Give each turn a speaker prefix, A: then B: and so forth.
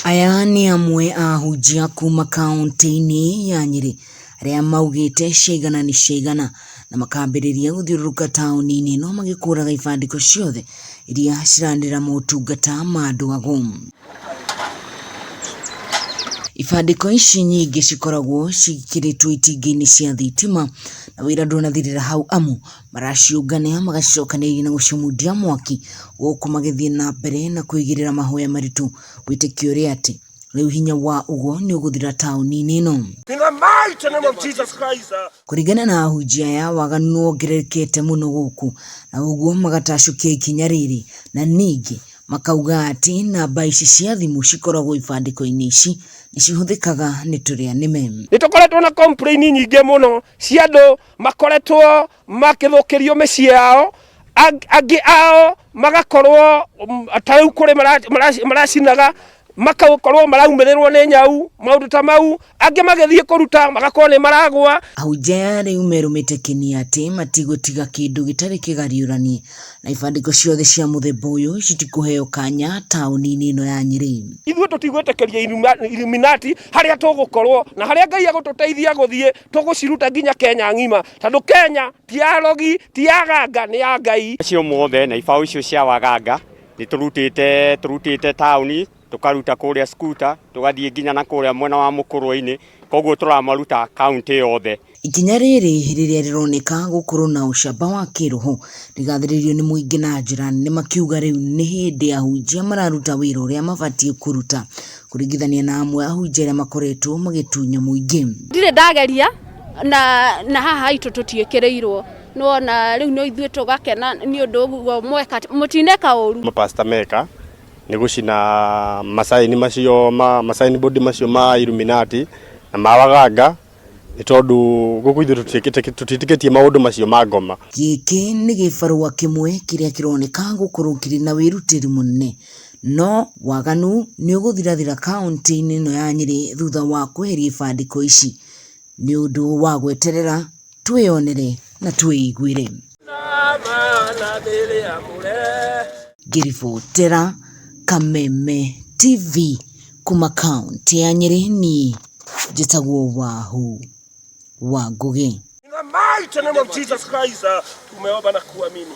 A: Aya ni amwe a ahunjia kuma kaunti-inĩ ya Nyeri arĩa maugĩte ciigana nĩ ciigana na makambĩrĩria gũthiũrũrũka taũni-inĩ ĩno magĩkũraga ibandĩko ciothe iria ciranĩrĩra motungata ma ndũgagu. Ibandĩko ici nyingĩ cikoragwo cikĩrĩtwo itingĩ-inĩ cia thitima na wĩra ndũnathirĩra hau amu maraciũngania magacokanĩrĩria na gũcimundia mwaki gũkũ magĩthiĩ na mbere na kwĩgĩrĩra mahoya maritũ gwĩtĩkia ũrĩa atĩ rĩu hinya wa ũgo nĩ ũgũthira taũni-inĩ ĩno. Kũringana na ahunjia aya waganu nĩ wongererekete mũno gũkũ na ũguo magatacũkia ikinya rĩrĩ na ningĩ makauga atĩ namba ici cia thimũ cikoragwo ibandĩko-inĩ ici nĩ cihũthĩkaga nĩ tũrĩa nĩme.
B: Nĩtũkoretwo na complaint nyingĩ mũno cia andũ makoretwo makĩthũkĩrio mĩciĩ yao, angĩ ao magakorwo ta rĩu kũrĩ maracinaga makakorwo maraumĩrĩrwo nĩ nyau maũndũ ta mau, angĩ magĩthiĩ kũruta magakorwo nĩ maragwa.
A: Ahunjia rĩu merũmĩte kĩni atĩ matigũtiga kĩndũ gĩtarĩ kĩgariũranie na ibandĩko ciothe cia mũthemba ũyũ citikũheo kanya taũni-inĩ ĩno ya Nyeri.
B: Ithuĩ tũtigwĩtĩkĩria Illuminati harĩa tũgũkorwo na harĩa Ngai agũtũteithia gũthiĩ tũgũciruta nginya Kenya ng'ima, tondũ Kenya ti ya rogi ti ya ganga nĩ ya Ngai.
C: Acio mothe na ibaũ icio cia waganga nĩ tũrutĩte taũni tukaruta kũrĩa skuta tugathiĩ nginya na kũrĩa mwena wa mũkũrũ-inĩ, koguo tũramaruta kaunti yothe.
A: Ikinya rĩrĩ rĩrĩa rĩroneka gũkorwo na ũcamba wa kĩroho rĩgathĩrĩrio nĩ mũingĩ na njĩra nene makiuga rĩu nĩ hĩndĩ ahunjia mararuta wĩra ũrĩa mabatiĩ kũruta kũringithania na amwe ahunjia arĩa makoretwo magĩtunya mũingĩ.
D: Ndirĩ ndageria na haha haitũ tũtiĩkĩrĩirwo nona rĩu no ithuĩ tũgakena nĩ ũndũ ũguo mweka mũtineka ũru.
E: Mapasta meka nĩ gũcina masaini bodi macio ma Illuminati na mawaganga nĩ tondũ gũkũ ithuĩ tũtiĩtĩkĩtie maũndũ macio ma ngoma.
A: Gĩkĩ nĩ gĩbarũa kĩmwe kĩrĩa kĩroneka gũkorwo kĩrĩ na wĩrutĩri mũnene, no waganu nĩ ũgũthirathira kaunti-inĩ ĩno ya Nyeri thutha wa kweheria ibandĩko ici nĩ ũndũ wa gweterera twĩonere na twĩiguĩre. Ngĩribotera Kameme TV kuma kaunti ya Nyeri ni njĩtagwo Wahu wa Ngugi.
B: In the mighty name of Jesus Christ, tumeomba na kuamini.